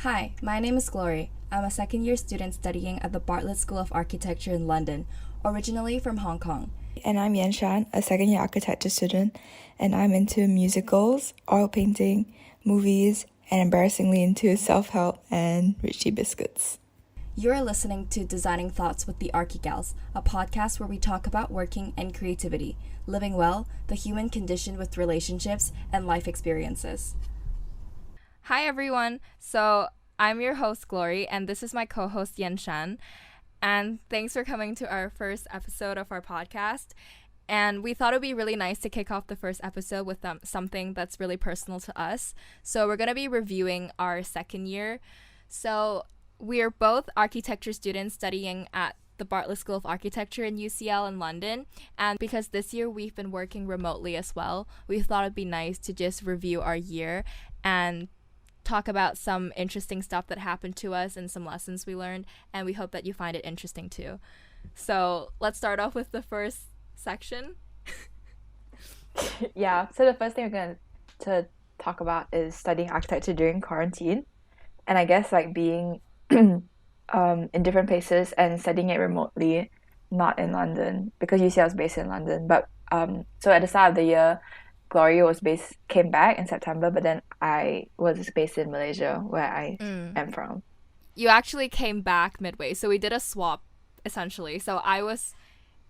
Hi, my name is Glory. I'm a second year student studying at the Bartlett School of Architecture in London, originally from Hong Kong. And I'm Shan, a second year architecture student, and I'm into musicals, oil painting, movies, and embarrassingly into self help and Richie biscuits. You're listening to Designing Thoughts with the Archigals, a podcast where we talk about working and creativity, living well, the human condition with relationships, and life experiences. Hi everyone. So I'm your host Glory, and this is my co-host Shan. And thanks for coming to our first episode of our podcast. And we thought it would be really nice to kick off the first episode with something that's really personal to us. So we're going to be reviewing our second year. So we're both architecture students studying at the Bartlett School of Architecture in UCL in London. And because this year we've been working remotely as well, we thought it'd be nice to just review our year and talk about some interesting stuff that happened to us and some lessons we learned, and we hope that you find it interesting too. So let's start off with the first section. Yeah, so the first thing we're going to talk about is studying architecture during quarantine. And I guess like being in different places and studying it remotely, not in London, because UCL is based in London. But so at the start of the year, Glory came back in September, but then I was based in Malaysia, where I am from. You actually came back midway, so we did a swap essentially. So I was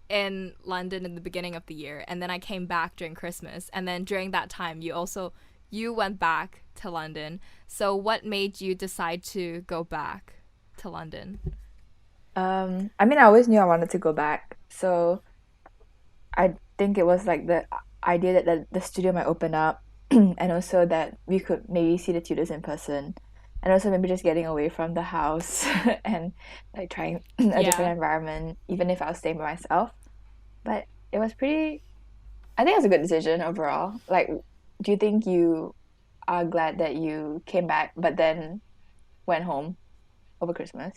in London in the beginning of the year, and then I came back during Christmas, and then during that time you went back to London. So what made you decide to go back to London? I mean, I always knew I wanted to go back, so I think it was like the idea that the studio might open up and also that we could maybe see the tutors in person, and also maybe just getting away from the house and like trying a different environment, even if I was staying by myself. But it was I think it was a good decision overall. Like, do you think you are glad that you came back but then went home over Christmas?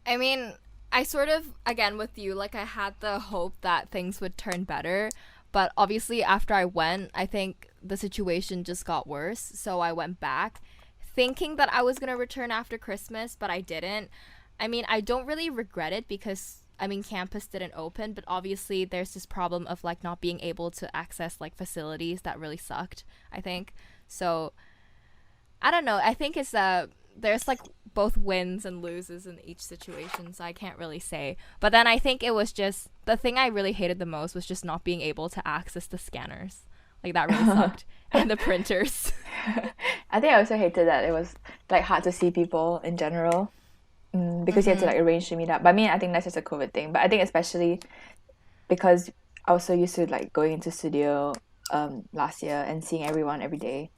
I mean, I sort of, again with you, like I had the hope that things would turn better, but obviously after I went, I think the situation just got worse, so I went back thinking that I was going to return after Christmas, but I didn't. I mean, I don't really regret it because, I mean, campus didn't open, but obviously there's this problem of like not being able to access like facilities that really sucked, I think. So, I don't know. I think it's there's like both wins and loses in each situation, so I can't really say. But then I think it was just the thing I really hated the most was just not being able to access the scanners. Like that really sucked. And the printers. I think I also hated that it was like hard to see people in general, because you had to like arrange to meet up. But I mean, I think that's just a COVID thing. But I think especially because I was so used to like going into studio last year and seeing everyone every day.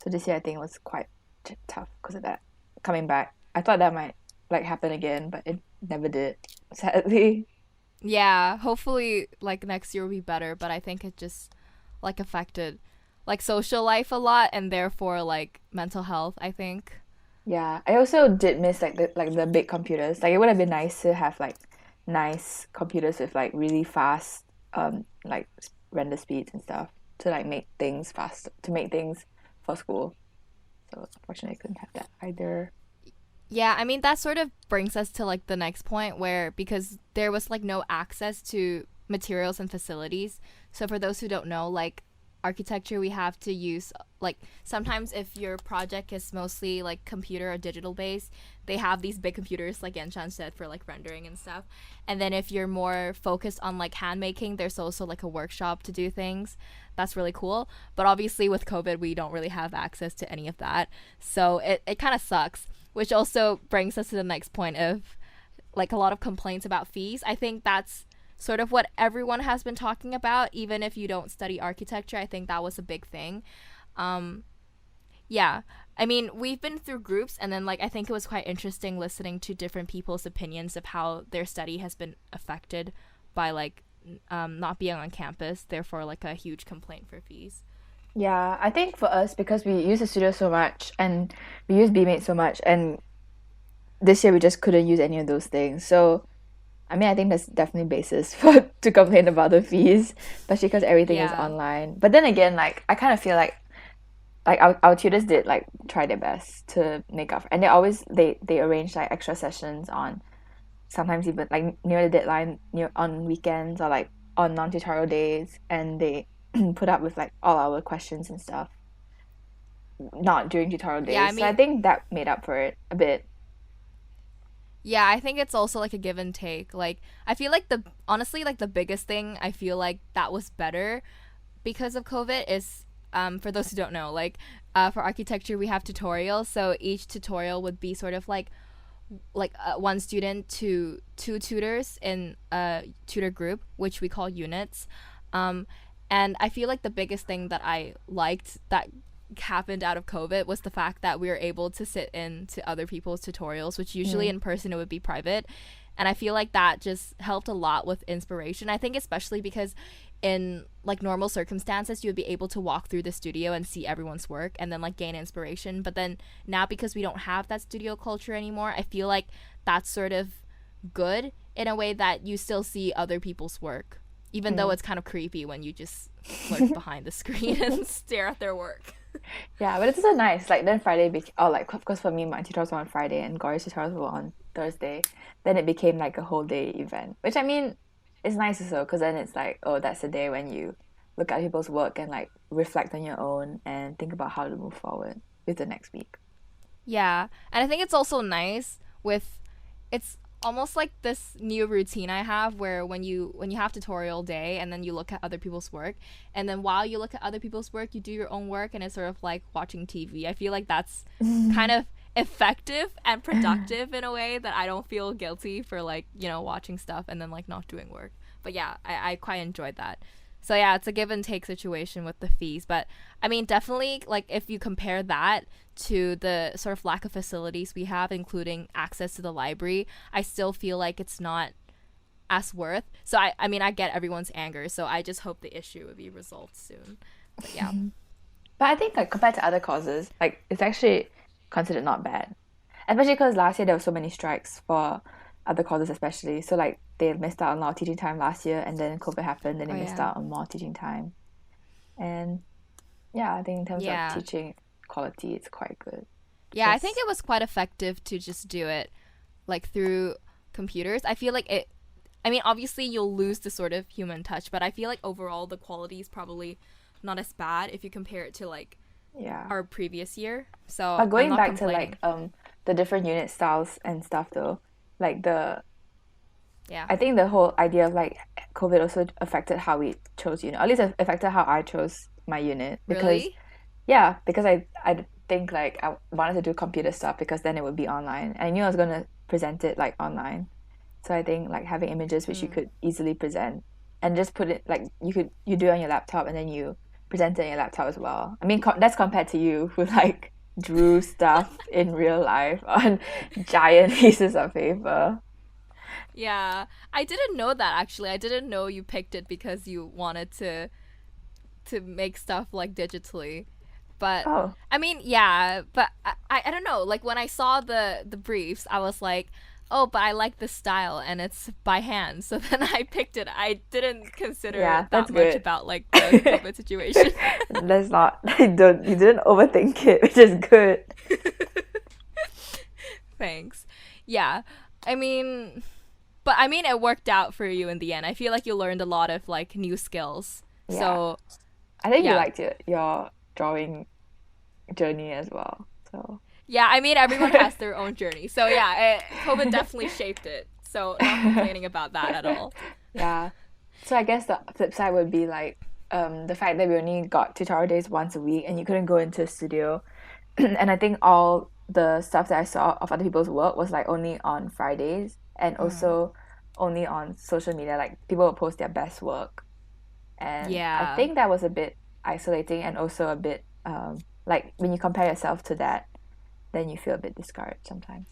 So this year I think it was quite tough because of that. Coming back, I thought that might like happen again, but it never did, sadly. Yeah, hopefully like next year will be better, but I think it just like affected like social life a lot, and therefore like mental health, I think. Yeah, I also did miss like the big computers. Like it would have been nice to have like nice computers with like really fast like render speeds and stuff to like make things faster, to make things for school. So unfortunately I couldn't have that either. Yeah, I mean that sort of brings us to like the next point, where because there was like no access to materials and facilities. So for those who don't know, like architecture, we have to use like sometimes if your project is mostly like computer or digital based, they have these big computers like Yanshan said for like rendering and stuff. And then if you're more focused on like hand making, there's also like a workshop to do things. That's really cool. But obviously with COVID, we don't really have access to any of that. So it kind of sucks, which also brings us to the next point of like a lot of complaints about fees. I think that's sort of what everyone has been talking about, even if you don't study architecture. I think that was a big thing. Yeah, I mean, we've been through groups, and then like I think it was quite interesting listening to different people's opinions of how their study has been affected by like not being on campus, therefore like a huge complaint for fees. Yeah, I think for us, because we use the studio so much and we use BMate so much, and this year we just couldn't use any of those things. So I mean, I think there's definitely basis for to complain about the fees, especially because everything is online. But then again, like I kind of feel like like our tutors did like try their best to make up, and they arrange like extra sessions on sometimes even like near the deadline, near on weekends or like on non-tutorial days, and they put up with like all our questions and stuff, not during tutorial Yeah, I days. So I mean, think that made up for it a bit. yeah, I think it's also like a give and take. Like, I feel like honestly, like the biggest thing I feel like that was better because of COVID is, for those who don't know, like, for architecture we have tutorials, so each tutorial would be sort of like one student to two tutors in a tutor group, which we call units. Um, and I feel like the biggest thing that I liked that happened out of COVID was the fact that we were able to sit into other people's tutorials, which usually in person it would be private. And I feel like that just helped a lot with inspiration. I think especially because in like normal circumstances you would be able to walk through the studio and see everyone's work and then like gain inspiration, but then now because we don't have that studio culture anymore, I feel like that's sort of good in a way that you still see other people's work, even though it's kind of creepy when you just lurk behind the screen and stare at their work. Yeah, but it's also nice. Like then or like of course for me, my tutorials were on Friday and Gory's tutorials were on Thursday. Then it became like a whole day event, which I mean, it's nice also because then it's like, oh, that's the day when you look at people's work and like reflect on your own and think about how to move forward with the next week. Yeah, and I think it's also nice with, it's almost like this new routine I have where when you have tutorial day and then you look at other people's work, and then while you look at other people's work you do your own work, and it's sort of like watching TV. I feel like that's kind of effective and productive in a way that I don't feel guilty for, like, you know, watching stuff and then like not doing work. But yeah, I quite enjoyed that. So yeah, it's a give and take situation with the fees. But I mean, definitely, like, if you compare that to the sort of lack of facilities we have, including access to the library, I still feel like it's not as worth. So I mean, I get everyone's anger. So I just hope the issue will be resolved soon. But yeah. But I think like compared to other causes, like it's actually considered not bad, especially because last year there were so many strikes for other causes, especially. So like they missed out on a lot of teaching time last year, and then COVID happened, and they missed out on more teaching time. And yeah, I think in terms of teaching quality, it's quite good. Yeah, I think it was quite effective to just do it like through computers. I feel like it, I mean, obviously you'll lose the sort of human touch, but I feel like overall the quality is probably not as bad if you compare it to like our previous year. So but going back to like the different unit styles and stuff though, like I think the whole idea of like COVID also affected how we chose unit. At least it affected how I chose my unit. Because really? Yeah, because I think like I wanted to do computer stuff because then it would be online. And I knew I was gonna present it like online. So I think like having images which you could easily present and just put it like you do it on your laptop and then you present it on your laptop as well. I mean that's compared to you who like drew stuff in real life on giant pieces of paper. Yeah, I didn't know that actually. I didn't know you picked it because you wanted to make stuff like digitally. But I mean, yeah, but I don't know. Like when I saw the briefs, I was like, oh, but I like the style and it's by hand. So then I picked it. I didn't consider that much about like the COVID situation. That's not. You didn't overthink it, which is good. Thanks. Yeah, I mean, but I mean, it worked out for you in the end. I feel like you learned a lot of like new skills. Yeah. So I think you liked your drawing journey as well. So yeah, I mean, everyone has their own journey. So yeah, COVID definitely shaped it. So not complaining about that at all. Yeah. So I guess the flip side would be like the fact that we only got tutorial days once a week and you couldn't go into a studio. And I think all the stuff that I saw of other people's work was like only on Fridays and also only on social media. Like people would post their best work. And I think that was a bit isolating and also a bit like when you compare yourself to that, then you feel a bit discouraged sometimes.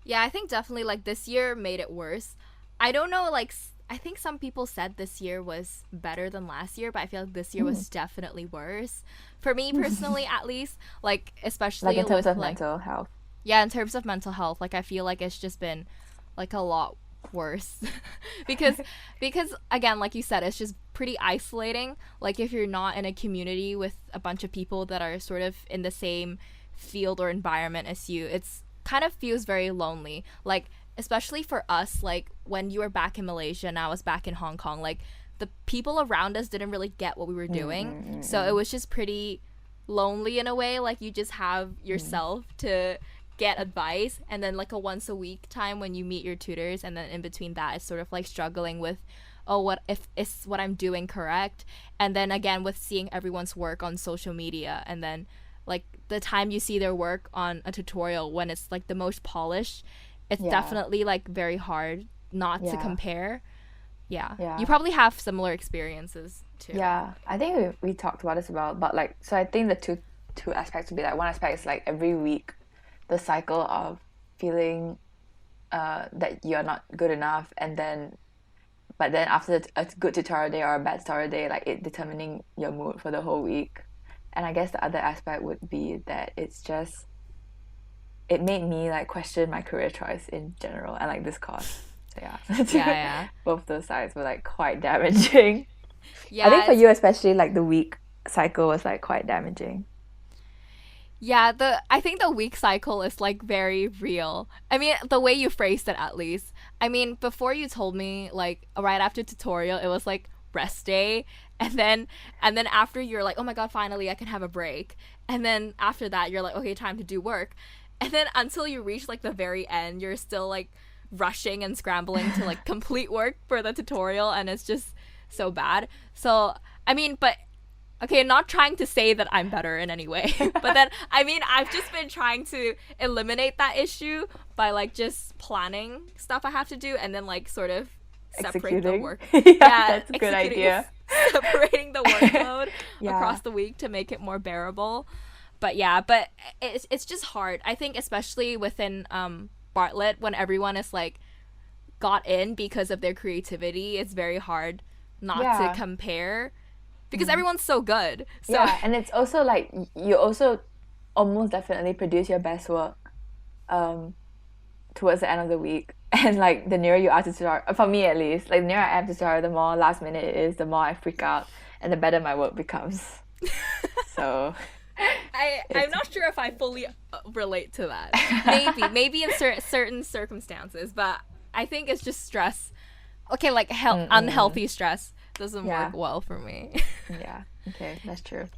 Yeah, I think definitely like this year made it worse. I don't know, like I think some people said this year was better than last year, but I feel like this year was definitely worse. For me personally, at least, like especially like in terms of like, mental health. Yeah, in terms of mental health, like I feel like it's just been like a lot worse. because again, like you said, it's just pretty isolating. Like if you're not in a community with a bunch of people that are sort of in the same field or environment as you, it's kind of feels very lonely. Like especially for us, like when you were back in Malaysia and I was back in Hong Kong, like the people around us didn't really get what we were doing. So it was just pretty lonely in a way. Like you just have yourself to get advice, and then like a once a week time when you meet your tutors, and then in between that it's sort of like struggling with, oh, what if is what I'm doing correct? And then again with seeing everyone's work on social media, and then like the time you see their work on a tutorial when it's like the most polished, it's definitely like very hard not to compare. You probably have similar experiences too. I think we talked about this as well, but like, so I think the two aspects would be like, one aspect is like every week the cycle of feeling that you're not good enough, and then but then after a good tutorial day or a bad tutorial day, like it determining your mood for the whole week. And I guess the other aspect would be that it's just, it made me like question my career choice in general and like this course. So both those sides were like quite damaging. I think for you especially, like the week cycle was like quite damaging. I think the week cycle is like very real. I mean, the way you phrased it at least. I mean, before you told me, like right after tutorial, it was like rest day, and then after you're like, oh my god, finally I can have a break. And then after that you're like, okay, time to do work. And then until you reach like the very end, you're still like rushing and scrambling to like complete work for the tutorial, and it's just so bad. So I mean, but okay, not trying to say that I'm better in any way, but then I mean, I've just been trying to eliminate that issue by like just planning stuff I have to do, and then like sort of separate the work. That's a good idea. Separating the workload across the week to make it more bearable. But it's just hard. I think especially within Bartlett, when everyone is like got in because of their creativity, it's very hard not to compare, because everyone's so good. So and it's also like you also almost definitely produce your best work towards the end of the week. And like the nearer you are to tutorial, for me at least, like the nearer I am to tutorial, the more last minute it is, the more I freak out, and the better my work becomes. So I'm not sure if I fully relate to that. Maybe in certain circumstances, but I think it's just stress. Okay, like unhealthy stress doesn't work well for me. Okay, that's true.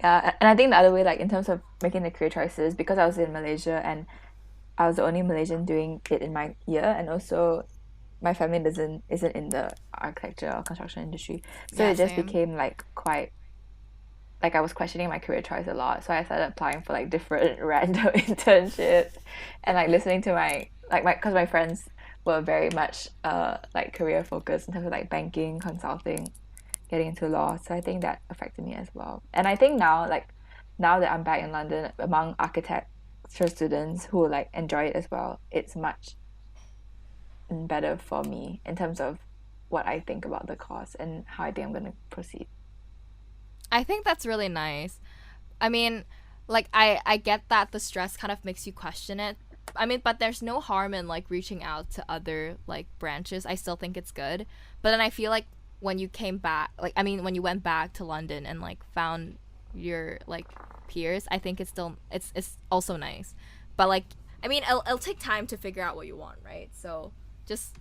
And I think the other way, like in terms of making the career choices, because I was in Malaysia and I was the only Malaysian doing it in my year, and also my family isn't in the architecture or construction industry, so it just became like quite, like I was questioning my career choice a lot. So I started applying for like different random internships, and like listening to because my friends were very much like career focused in terms of like banking, consulting, getting into law. So I think that affected me as well. And I think now that I'm back in London among architecture students who like enjoy it as well, it's much better for me in terms of what I think about the course and how I think I'm going to proceed. I think that's really nice. I mean, like I get that the stress kind of makes you question it. I mean, but there's no harm in like reaching out to other like branches. I still think it's good. But then I feel like when you came back, like I mean, when you went back to London and like found your like peers, I think it's also nice. But like, I mean, it'll take time to figure out what you want, right? So just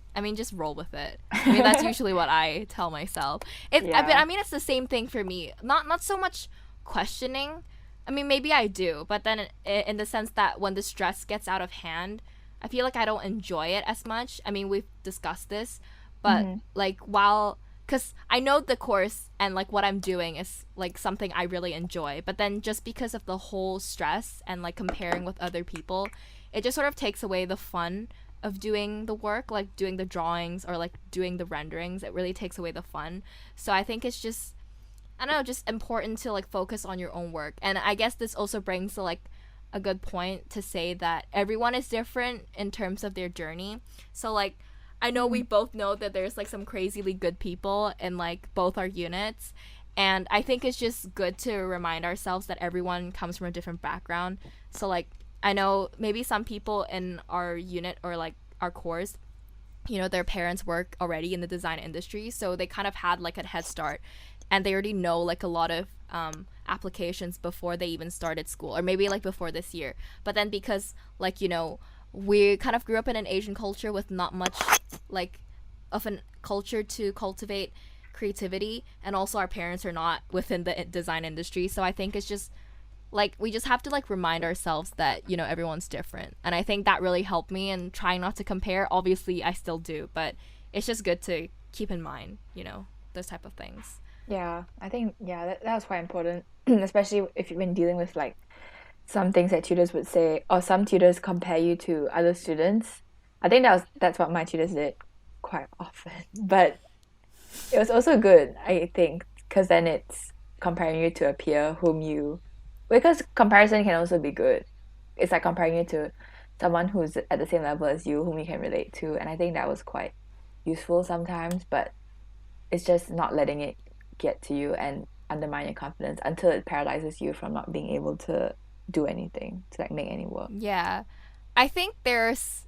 roll with it. I mean, that's usually what I tell myself. I mean, it's the same thing for me. Not so much questioning. I mean, maybe I do, but then in the sense that when the stress gets out of hand, I feel like I don't enjoy it as much. I mean, we've discussed this, but like because I know the course and like what I'm doing is like something I really enjoy, but then just because of the whole stress and like comparing with other people, it just sort of takes away the fun of doing the work, like doing the drawings or like doing the renderings. It really takes away the fun. So I think it's just, I don't know, just important to like focus on your own work. And I guess this also brings like a good point to say that everyone is different in terms of their journey. So like I know we both know that there's like some crazily good people in like both our units, and I think it's just good to remind ourselves that everyone comes from a different background. So like I know maybe some people in our unit or like our course their parents work already in the design industry, so they kind of had like a head start, and they already know like a lot of applications before they even started school, or maybe like before this year. But then because like we kind of grew up in an Asian culture with not much like of a culture to cultivate creativity, and also our parents are not within the design industry, so I think it's just like we just have to like remind ourselves that everyone's different. And I think that really helped me in trying not to compare. Obviously I still do, but it's just good to keep in mind those type of things. Yeah, I think that's quite important, especially if you've been dealing with like some things that tutors would say, or some tutors compare you to other students. I think that's what my tutors did quite often. But it was also good, I think, because then it's comparing you to a peer whom you, because comparison can also be good. It's like comparing you to someone who's at the same level as you, whom you can relate to, and I think that was quite useful sometimes. But it's just not letting it get to you and undermine your confidence until it paralyzes you from not being able to do anything, to like make any work. Yeah, I think there's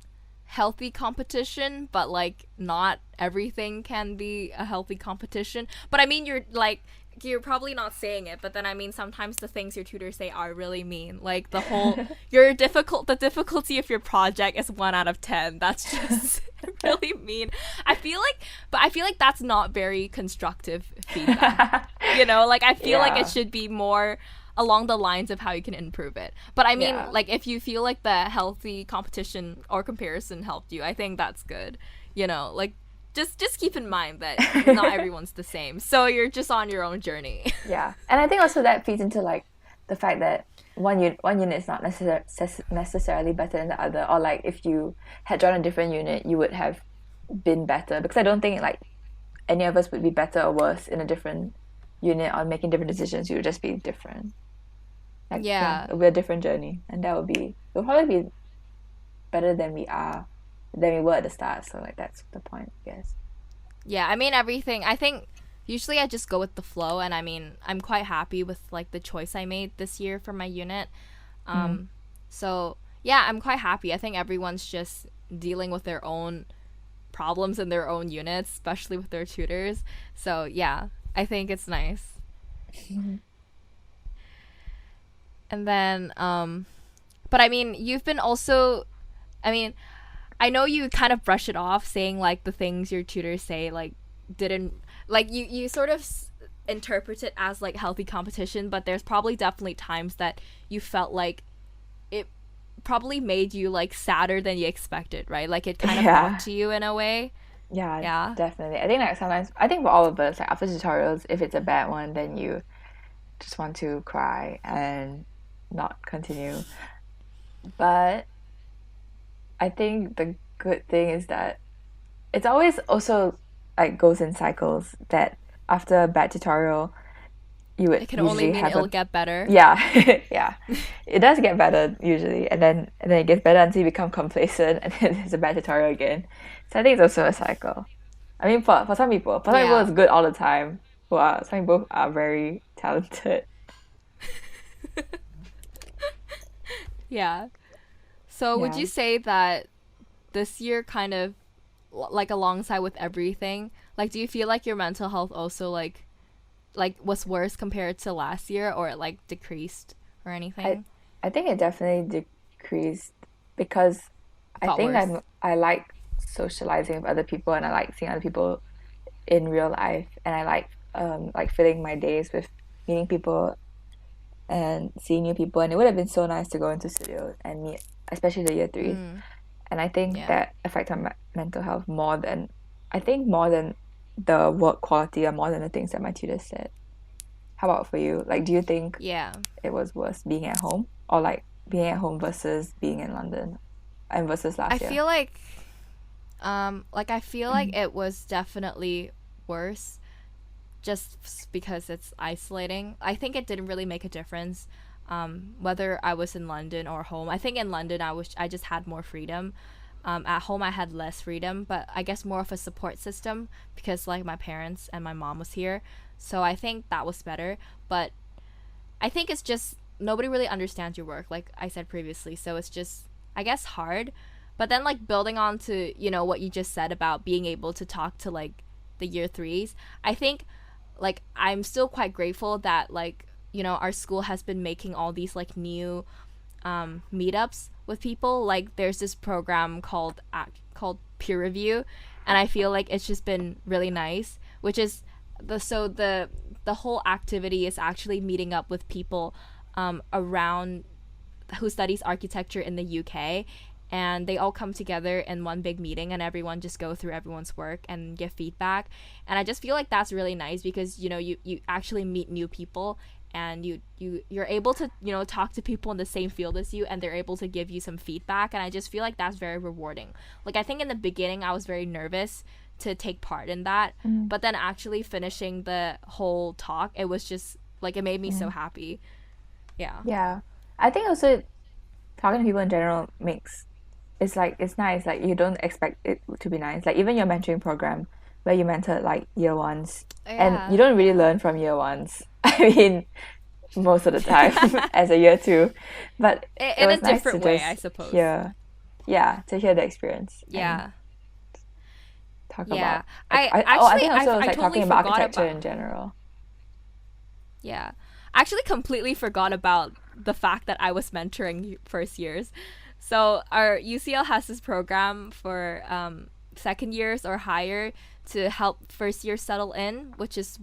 healthy competition, but like not everything can be a healthy competition. But I mean, you're probably not saying it, but then I mean sometimes the things your tutors say are really mean. Like the whole the difficulty of your project is 1 out of 10. That's just really mean. I feel like that's not very constructive feedback. Like I feel like it should be more along the lines of how you can improve it. But I mean, like if you feel like the healthy competition or comparison helped you, I think that's good. Like just keep in mind that not everyone's the same. So you're just on your own journey. Yeah. And I think also that feeds into like the fact that one unit is not necessarily better than the other, or like if you had joined a different unit, you would have been better, because I don't think like any of us would be better or worse in a different unit or making different decisions. You would just be different. Like, Yeah. It'll be a different journey, and it'll probably be better than we were at the start. So like that's the point, I guess. Yeah, I mean everything. I think usually I just go with the flow, and I mean I'm quite happy with like the choice I made this year for my unit. So yeah, I'm quite happy. I think everyone's just dealing with their own problems in their own units, especially with their tutors. So yeah, I think it's nice. And then but I mean you've been also, I mean I know you kind of brush it off saying like the things your tutors say like didn't like you sort of interpret it as like healthy competition, but there's probably definitely times that you felt like it probably made you like sadder than you expected, right? Like it kind of got to you in a way. Yeah, definitely. I think like sometimes, I think for all of us, like after tutorials, if it's a bad one, then you just want to cry and not continue. But I think the good thing is that it's always also like goes in cycles, that after a bad tutorial you would It can only mean it'll get better. Yeah. Yeah, it does get better usually, and then it gets better until you become complacent, and then there's a bad tutorial again. So I think it's also a cycle. I mean, for some people it's good all the time. Some people are very talented. Yeah. So would you say that this year kind of like alongside with everything, like do you feel like your mental health also like was worse compared to last year, or it like decreased or anything? I think it definitely decreased, because I think I like socializing with other people, and I like seeing other people in real life, and I like filling my days with meeting people and seeing new people, and it would have been so nice to go into studio and meet, especially the year 3. And I think that affected my mental health more than the work quality, or more than the things that my tutors said. How about for you? Like, do you think it was worse being at home, or like being at home versus being in London, and versus last year? I feel like I feel like it was definitely worse, just because it's isolating. I think it didn't really make a difference whether I was in London or home. I think in London I just had more freedom. At home I had less freedom, but I guess more of a support system, because like my parents and my mom was here. So I think that was better. But I think it's just nobody really understands your work, like I said previously. So it's just, I guess, hard. But then like building on to, you know, what you just said about being able to talk to like the year threes, I think like I'm still quite grateful that like, you know, our school has been making all these like new meetups with people. Like there's this program called peer review, and I feel like it's just been really nice, which is the whole activity is actually meeting up with people around who studies architecture in the UK, and they all come together in one big meeting, and everyone just go through everyone's work and give feedback. And I just feel like that's really nice because, you know, you actually meet new people, and you're able to, you know, talk to people in the same field as you, and they're able to give you some feedback. And I just feel like that's very rewarding. Like I think in the beginning I was very nervous to take part in that, but then actually finishing the whole talk, it was just like, it made me so happy. Yeah, I think also talking to people in general it's nice. Like you don't expect it to be nice. Like even your mentoring program where you mentor like year ones, and you don't really learn from year ones. I mean, most of the time as a year two, but in a different way, I suppose. To hear the experience. Yeah. Talk about. I think also I like totally talking about forgot architecture about, in general. Yeah, I actually completely forgot about the fact that I was mentoring first years. So our UCL has this program for second years or higher to help first years settle in, which is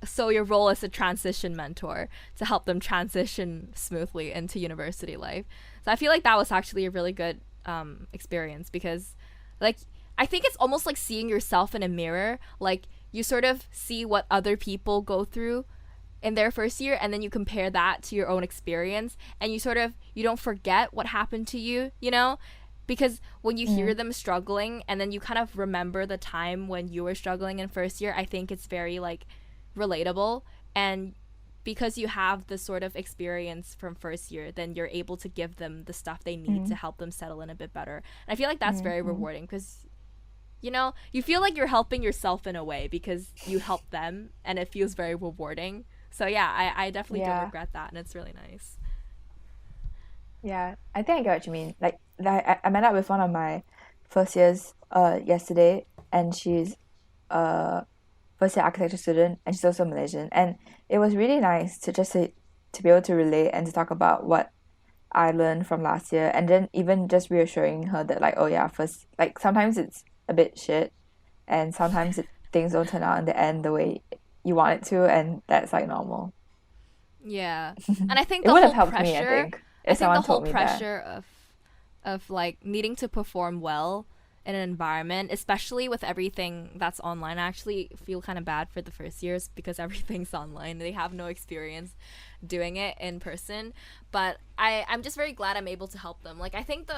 so your role as a transition mentor to help them transition smoothly into university life. So I feel like that was actually a really good experience because like I think it's almost like seeing yourself in a mirror. Like you sort of see what other people go through in their first year, and then you compare that to your own experience, and you don't forget what happened to you, you know, because when you hear them struggling and then you kind of remember the time when you were struggling in first year, I think it's very like relatable. And because you have this sort of experience from first year, then you're able to give them the stuff they need to help them settle in a bit better. And I feel like that's very rewarding because, you know, you feel like you're helping yourself in a way because you help them, and it feels very rewarding. So yeah, I definitely don't regret that, and it's really nice. Yeah, I think I get what you mean. Like I met up with one of my first years yesterday, and she's a first year architecture student, and she's also Malaysian, and it was really nice to be able to relate and to talk about what I learned from last year, and then even just reassuring her that like, oh yeah, first, like sometimes it's a bit shit, and sometimes things don't turn out in the end the way you want it to, and that's like normal. Yeah, and I think it the would whole have helped pressure. me, I think the whole told me pressure of like needing to perform well in an environment, especially with everything that's online. I actually feel kind of bad for the first years because everything's online. They have no experience doing it in person. But I'm just very glad I'm able to help them. Like I think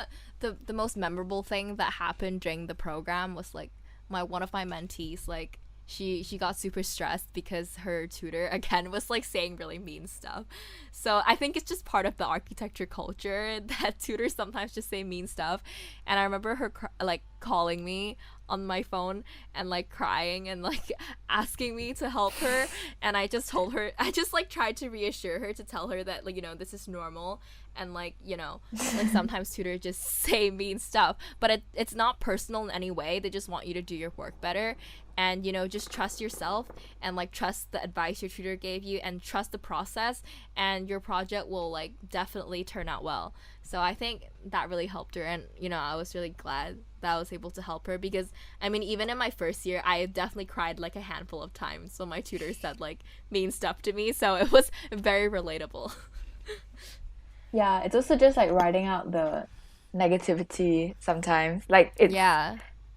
the most memorable thing that happened during the program was like one of my mentees, like she got super stressed because her tutor again was like saying really mean stuff. So I think it's just part of the architecture culture that tutors sometimes just say mean stuff. And I remember her like calling me on my phone and like crying and like asking me to help her, and I just like tried to reassure her, to tell her that like, you know, this is normal, and like, you know, like sometimes tutors just say mean stuff, but it's not personal in any way. They just want you to do your work better, and you know, just trust yourself and like trust the advice your tutor gave you and trust the process, and your project will like definitely turn out well. So I think that really helped her, and you know, I was really glad that I was able to help her because I mean, even in my first year, I definitely cried like a handful of times when my tutor said like mean stuff to me, so it was very relatable. Yeah, it's also just like writing out the negativity sometimes. Like it's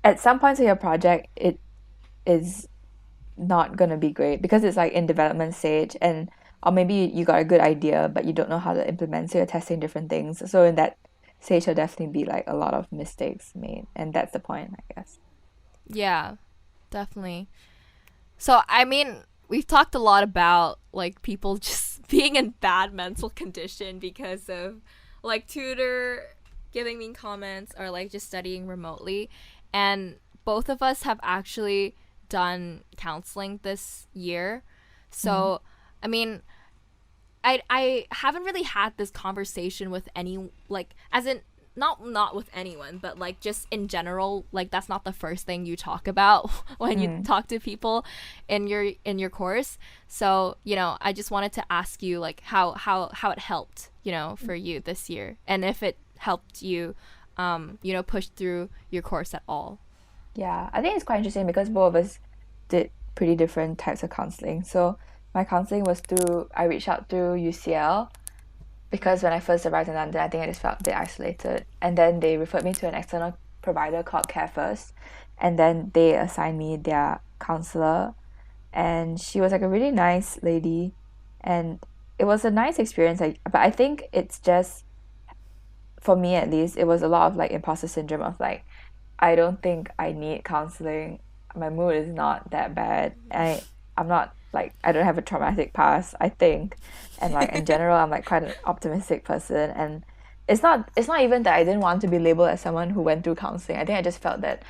at some points in your project it is not gonna be great because it's like in development stage, and or maybe you got a good idea but you don't know how to implement, so you're testing different things. So in that stage there'll definitely be like a lot of mistakes made, and that's the point, I guess. Yeah, definitely. So I mean, we've talked a lot about like people just being in bad mental condition because of like tutor giving mean comments or like just studying remotely, and both of us have actually done counseling this year. So I mean, I haven't really had this conversation with any, like, as in not with anyone, but like just in general, like that's not the first thing you talk about when you talk to people in your course. So, you know, I just wanted to ask you like how it helped, you know, for you this year, and if it helped you you know, push through your course at all. Yeah, I think it's quite interesting because both of us did pretty different types of counseling. So my counseling was I reached out through UCL because when I first arrived in London, I think I just felt a bit isolated. And then they referred me to an external provider called Care First. And then they assigned me their counselor. And she was like a really nice lady. And it was a nice experience. But I think it's just, for me at least, it was a lot of like imposter syndrome of like, I don't think I need counseling. My mood is not that bad. I'm not like, I don't have a traumatic past, I think. And like in general, I'm like quite an optimistic person. And it's not even that I didn't want to be labeled as someone who went through counseling. I think I just felt that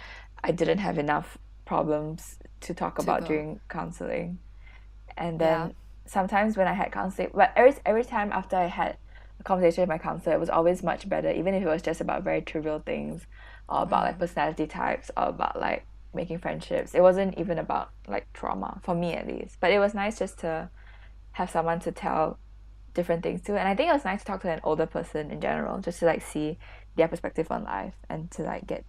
I didn't have enough problems to talk about during counseling. And then sometimes when I had counseling, but every time after I had a conversation with my counselor, it was always much better, even if it was just about very trivial things, or about like personality types, or about like making friendships. It wasn't even about like trauma, for me at least. But it was nice just to have someone to tell different things to. And I think it was nice to talk to an older person in general, just to like see their perspective on life and to like get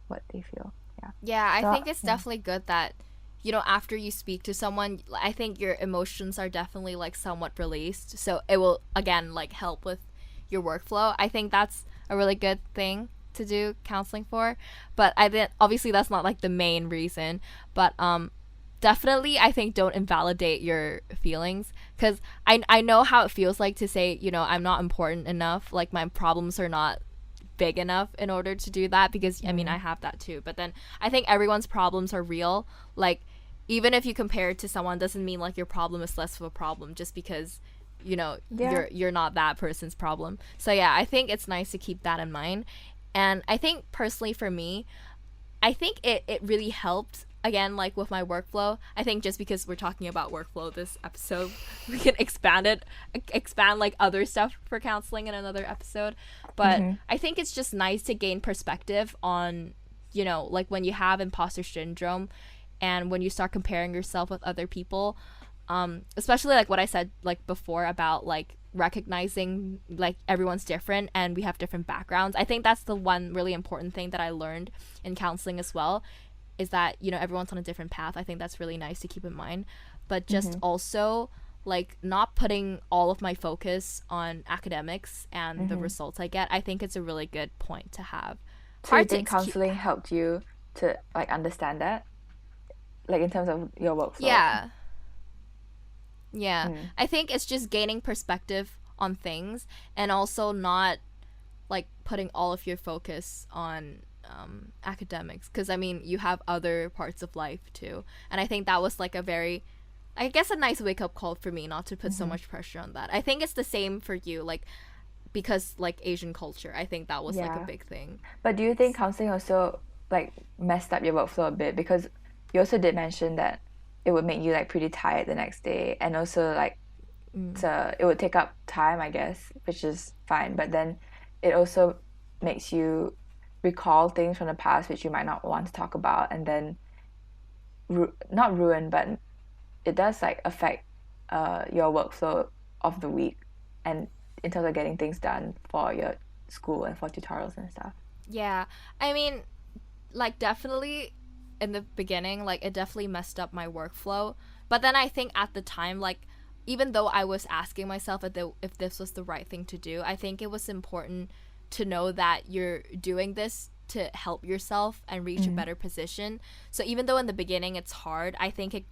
what they feel. Yeah, I think it's definitely good that, you know, after you speak to someone, I think your emotions are definitely like somewhat released. So it will, again, like help with your workflow. I think that's a really good thing to do counseling for. But I think obviously that's not like the main reason. But definitely, I think don't invalidate your feelings, because I know how it feels like to say, you know, I'm not important enough. Like my problems are not big enough in order to do that, because I mean I have that too. But then I think everyone's problems are real. Like even if you compare it to someone, doesn't mean like your problem is less of a problem just because, you know, you're not that person's problem. So yeah, I think it's nice to keep that in mind. And I think personally for me, I think it really helped, again, like with my workflow. I think just because we're talking about workflow this episode, we can expand like other stuff for counseling in another episode. But I think it's just nice to gain perspective on, you know, like when you have imposter syndrome and when you start comparing yourself with other people, especially like what I said like before about like recognizing like everyone's different and we have different backgrounds. I think that's the one really important thing that I learned in counseling as well, is that, you know, everyone's on a different path. I think that's really nice to keep in mind. But just also like not putting all of my focus on academics and the results I get. I think it's a really good point to have. So you think counseling helped you to like understand that, like in terms of your workflow? Yeah. I think it's just gaining perspective on things, and also not like putting all of your focus on academics, because I mean you have other parts of life too. And I think that was like a nice wake-up call for me, not to put so much pressure on that. I think it's the same for you, like because like Asian culture, I think that was like a big thing. But do you think counseling also like messed up your workflow a bit, because you also did mention that it would make you like pretty tired the next day, and also like it would take up time, I guess, which is fine, but then it also makes you recall things from the past which you might not want to talk about, and then not ruin, but it does like affect your workflow of the week, and in terms of getting things done for your school and for tutorials and stuff. Yeah, I mean, like definitely in the beginning, like it definitely messed up my workflow. But then I think at the time, like even though I was asking myself if this was the right thing to do, I think it was important to know that you're doing this to help yourself and reach a better position. So even though in the beginning it's hard, I think it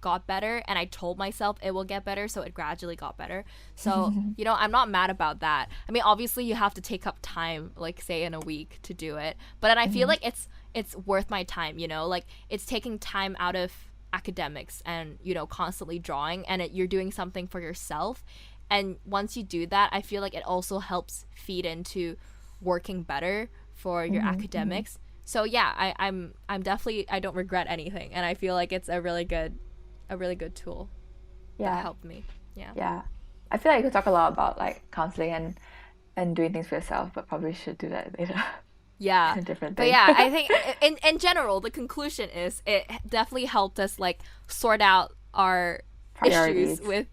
got better, and I told myself it will get better, so it gradually got better. So, you know, I'm not mad about that. I mean, obviously you have to take up time, like say in a week to do it. But then I feel like it's worth my time, you know? Like it's taking time out of academics and, you know, constantly drawing, and you're doing something for yourself. And once you do that, I feel like it also helps feed into working better for your academics. So yeah, I'm definitely, I don't regret anything, and I feel like it's a really good tool that helped me. Yeah. I feel like we could talk a lot about like counseling, and and doing things for yourself, but probably should do that later. Yeah. It's a different But thing. yeah, I think in general, the conclusion is it definitely helped us like sort out our Priorities. issues with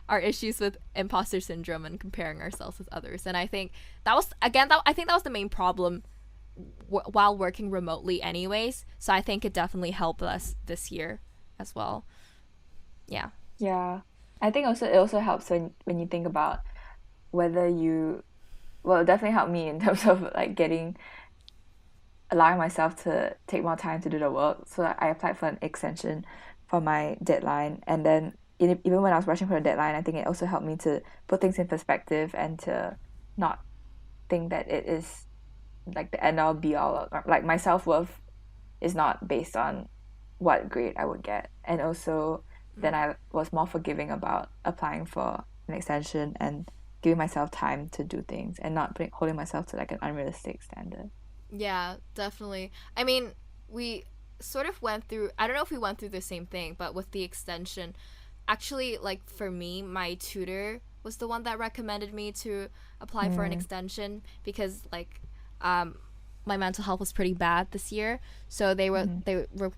our issues with imposter syndrome and comparing ourselves with others. And I think that was again I think that was the main problem while working remotely anyways. So I think it definitely helped us this year as well. Yeah. Yeah. I think also it also helps when you think about whether you, well, it definitely helped me in terms of like allowing myself to take more time to do the work. So I applied for an extension for my deadline, and then even when I was rushing for the deadline, I think it also helped me to put things in perspective and to not think that it is like the end all be all. Like my self-worth is not based on what grade I would get, and also then I was more forgiving about applying for an extension and giving myself time to do things and not holding myself to like an unrealistic standard. Yeah, definitely. I mean, we sort of went through, I don't know if we went through the same thing, but with the extension, actually, like for me, my tutor was the one that recommended me to apply for an extension because like my mental health was pretty bad this year, so they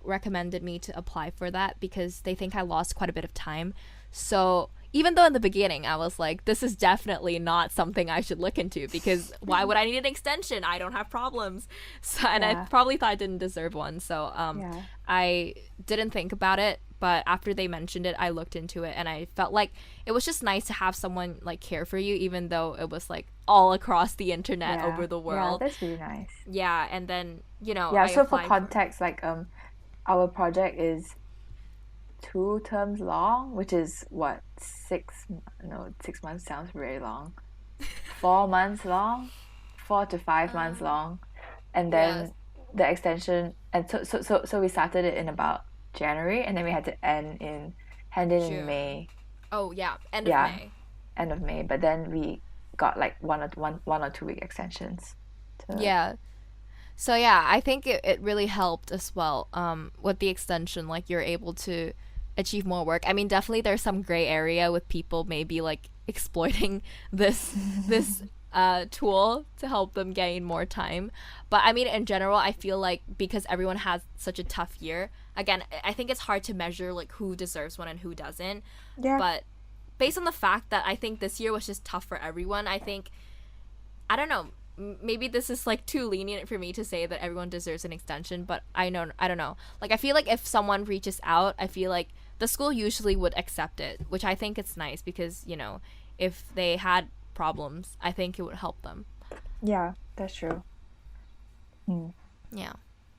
recommended me to apply for that because they think I lost quite a bit of time. So even though in the beginning I was like, this is definitely not something I should look into because why would I need an extension? I don't have problems. So, and I probably thought I didn't deserve one. So I didn't think about it. But after they mentioned it, I looked into it and I felt like it was just nice to have someone like care for you, even though it was like all across the internet over the world. Yeah, that's really nice. Yeah, and then, I so for context, like our project is 2 terms long, which is what 6 months sounds very long. 4 months long, 4 to 5 months long, and then the extension, and so we started it in about January, and then we had to hand in in May. Oh yeah, end of May. End of May, but then we got like one or 2 week extensions. Yeah. So yeah, I think it really helped as well. With the extension, like you're able to achieve more work. I mean, definitely there's some gray area with people maybe like exploiting this tool to help them gain more time. But I mean, in general, I feel like because everyone has such a tough year, again, I think it's hard to measure like who deserves one and who doesn't. Yeah. But based on the fact that I think this year was just tough for everyone, I think, I don't know, maybe this is like too lenient for me to say that everyone deserves an extension, but I don't know. Like I feel like if someone reaches out, I feel like the school usually would accept it, which I think it's nice because, you know, if they had problems, I think it would help them. Yeah, that's true. Yeah.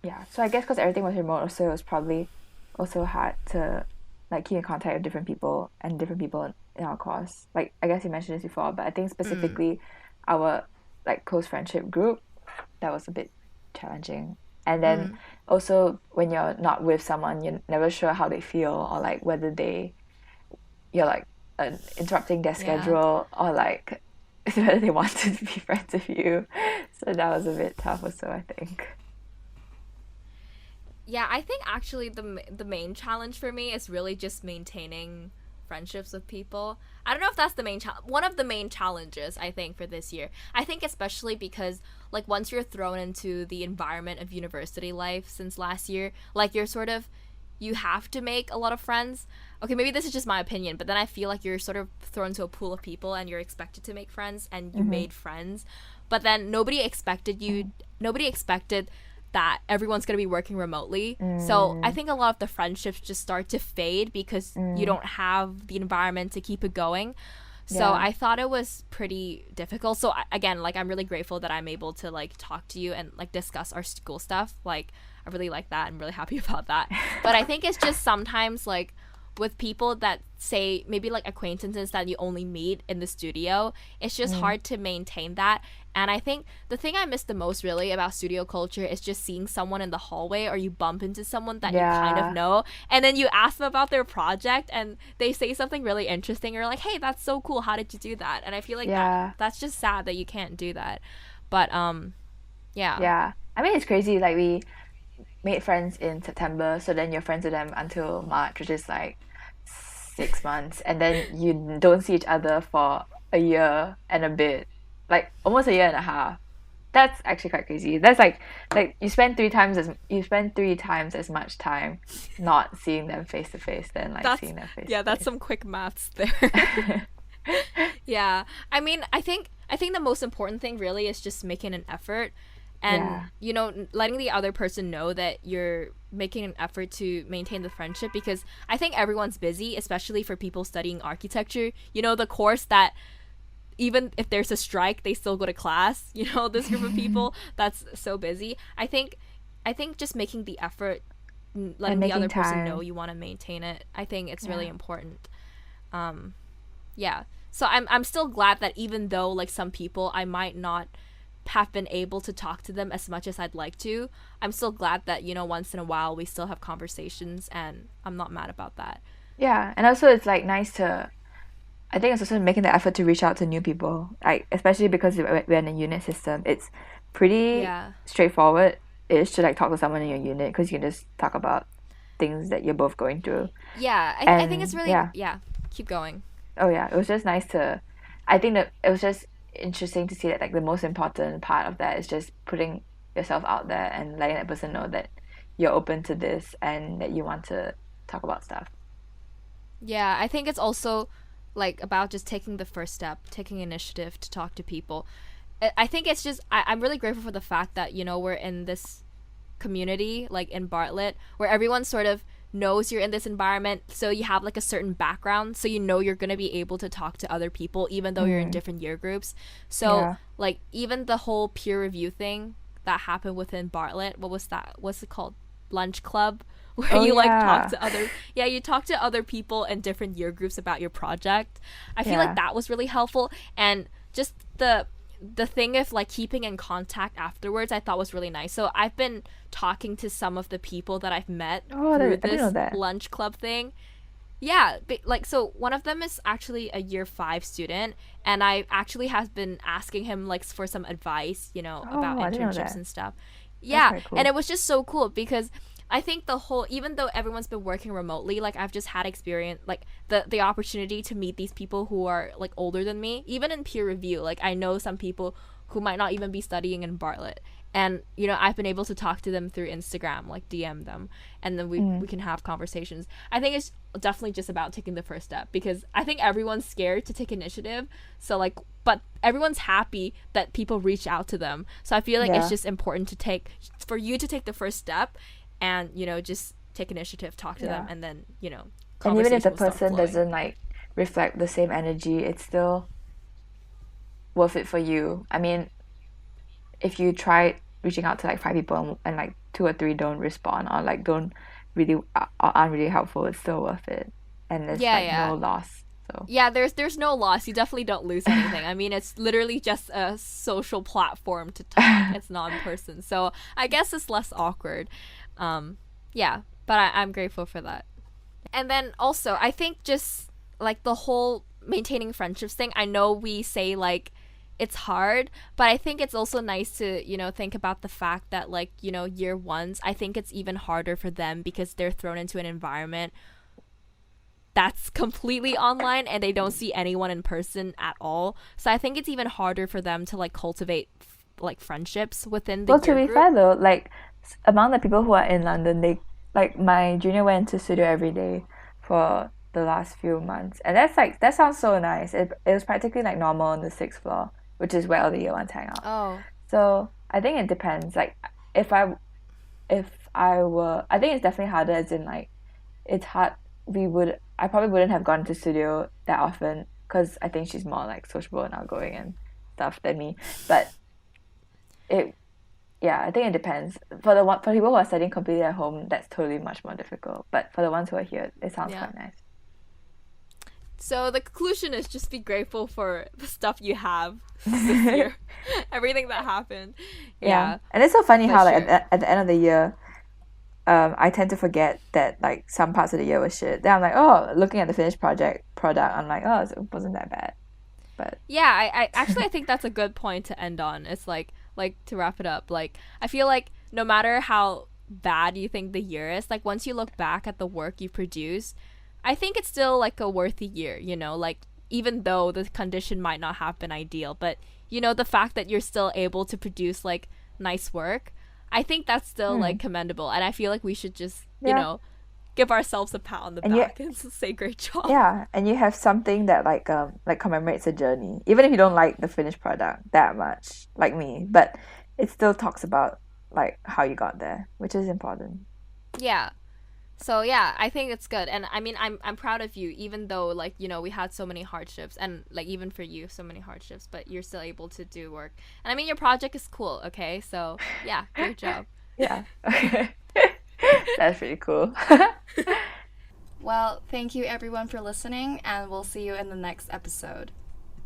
Yeah, so I guess because everything was remote, also it was probably also hard to like keep in contact with different people and different people in our course. Like I guess you mentioned this before, but I think specifically our like close friendship group, that was a bit challenging. And then also when you're not with someone, you're never sure how they feel or like whether you're like interrupting their schedule or like whether they wanted to be friends with you. So that was a bit tough also, I think. Yeah, I think actually the main challenge for me is really just maintaining friendships with people. I don't know if that's the main one of the main challenges I think for this year. I think especially because like once you're thrown into the environment of university life since last year, like you have to make a lot of friends. Okay, maybe this is just my opinion, but then I feel like you're sort of thrown to a pool of people and you're expected to make friends and you made friends, but then nobody expected that everyone's going to be working remotely. So I think a lot of the friendships just start to fade because you don't have the environment to keep it going. So I thought it was pretty difficult. So again, like I'm really grateful that I'm able to like talk to you and like discuss our school stuff. Like I really like that. I'm really happy about that. But I think it's just sometimes like with people that say maybe like acquaintances that you only meet in the studio, it's just hard to maintain that. And I think the thing I miss the most really about studio culture is just seeing someone in the hallway or you bump into someone that you kind of know and then you ask them about their project and they say something really interesting or like, hey, that's so cool, how did you do that? And I feel like that's just sad that you can't do that. But yeah, I mean, it's crazy, like we made friends in September, so then you're friends with them until March, which is like 6 months, and then you don't see each other for a year and a bit, like almost a year and a half. That's actually quite crazy. That's like you spend three times as much time not seeing them face to face than like That's seeing them face. yeah, to that's face. some quick maths there. Yeah. I mean, I think the most important thing really is just making an effort and Yeah. letting the other person know that you're making an effort to maintain the friendship, because I think everyone's busy, especially for people studying architecture. The course that even if there's a strike, they still go to class. This group of people that's so busy. I think just making the effort, letting the making other person know time. you want to maintain it. I think it's Yeah. really important. Yeah. So I'm still glad that even though like some people I might not have been able to talk to them as much as I'd like to, I'm still glad that once in a while we still have conversations, and I'm not mad about that. Yeah, and also it's like nice to. I think it's also making the effort to reach out to new people, like especially because we're in a unit system. It's pretty Yeah. straightforward. Ish to like talk to someone in your unit because you can just talk about things that you're both going through. Yeah. I think it's And really yeah, yeah. Keep going. oh yeah, it was just nice to. I think that it was just interesting to see that like the most important part of that is just putting yourself out there and letting that person know that you're open to this and that you want to talk about stuff. Yeah, I think it's also like about just taking the first step, taking initiative to talk to people. I think it's just I'm really grateful for the fact that we're in this community like in Bartlett where everyone sort of knows you're in this environment, so you have like a certain background, so you're going to be able to talk to other people even though you're in different year groups. So Yeah. like even the whole peer review thing that happened within Bartlett, what was that? What's it called? Lunch club where Oh you like talk yeah. to other you talk to other people in different year groups about your project. I feel Yeah. like that was really helpful, and just the thing of like keeping in contact afterwards I thought was really nice. So I've been talking to some of the people that I've met Oh, through I didn't know this that. lunch club thing. Yeah, but like so one of them is actually a year 5 student, and I actually have been asking him like for some advice, about Oh, I didn't know internships that. and stuff. That's Yeah, quite cool. and it was just so cool because I think the whole, even though everyone's been working remotely, like I've just had experience, like the opportunity to meet these people who are like older than me, even in peer review. Like I know some people who might not even be studying in Bartlett, and I've been able to talk to them through Instagram, like DM them, and then we can have conversations. I think it's definitely just about taking the first step, because I think everyone's scared to take initiative. So like, but everyone's happy that people reach out to them. So I feel like Yeah. it's just important for you to take the first step, and just take initiative, talk to them, Yeah. and then And even if the conversation will start person flowing. doesn't like reflect the same energy, it's still worth it for you. I mean, if you try reaching out to like 5 people and like 2 or 3 don't respond or like don't really or aren't really helpful, it's still worth it. And there's Yeah, like yeah. no loss. So Yeah, there's no loss. You definitely don't lose anything. I mean, it's literally just a social platform to talk. It's not in person, so I guess it's less awkward. Yeah, but I'm grateful for that. And then also, I think just like the whole maintaining friendships thing. I know we say like it's hard, but I think it's also nice to think about the fact that like year ones, I think it's even harder for them because they're thrown into an environment that's completely online and they don't see anyone in person at all. So I think it's even harder for them to like cultivate like friendships within the well, to year be group. fair though, like among the people who are in London, they like my junior went to studio every day for the last few months, and that's like that sounds so nice. It was practically like normal on the 6th floor, which is where all the year ones hang out. Oh, So I think it depends. Like if I I think it's definitely harder. As in like it's hard. I probably wouldn't have gone to studio that often because I think she's more like sociable and outgoing and stuff than me. But it yeah, I think it depends. For people who are studying completely at home, that's totally much more difficult. But for the ones who are here, it sounds yeah. quite nice. So the conclusion is just be grateful for the stuff you have this year, everything that happened. Yeah, And it's so funny for how like sure. at the end of the year, I tend to forget that like some parts of the year was shit. Then I'm like, oh, looking at the finished product, I'm like, oh, it wasn't that bad. But Yeah, I actually I think that's a good point to end on. It's like to wrap it up. Like I feel like no matter how bad you think the year is, like once you look back at the work you produced, I think it's still like a worthy year. Like even though the condition might not have been ideal, but you know, the fact that you're still able to produce like nice work, I think that's still like commendable, and I feel like we should just you know, give ourselves a pat on the back and say great job. Yeah, and you have something that like commemorates a journey, even if you don't like the finished product that much, like me, but it still talks about like how you got there, which is important. Yeah. So yeah, I think it's good, and I mean, I'm proud of you, even though like you know we had so many hardships, and like even for you so many hardships, but you're still able to do work, and I mean your project is cool. Okay, so yeah, great job. Yeah, that's pretty cool. Well, thank you everyone for listening, and we'll see you in the next episode.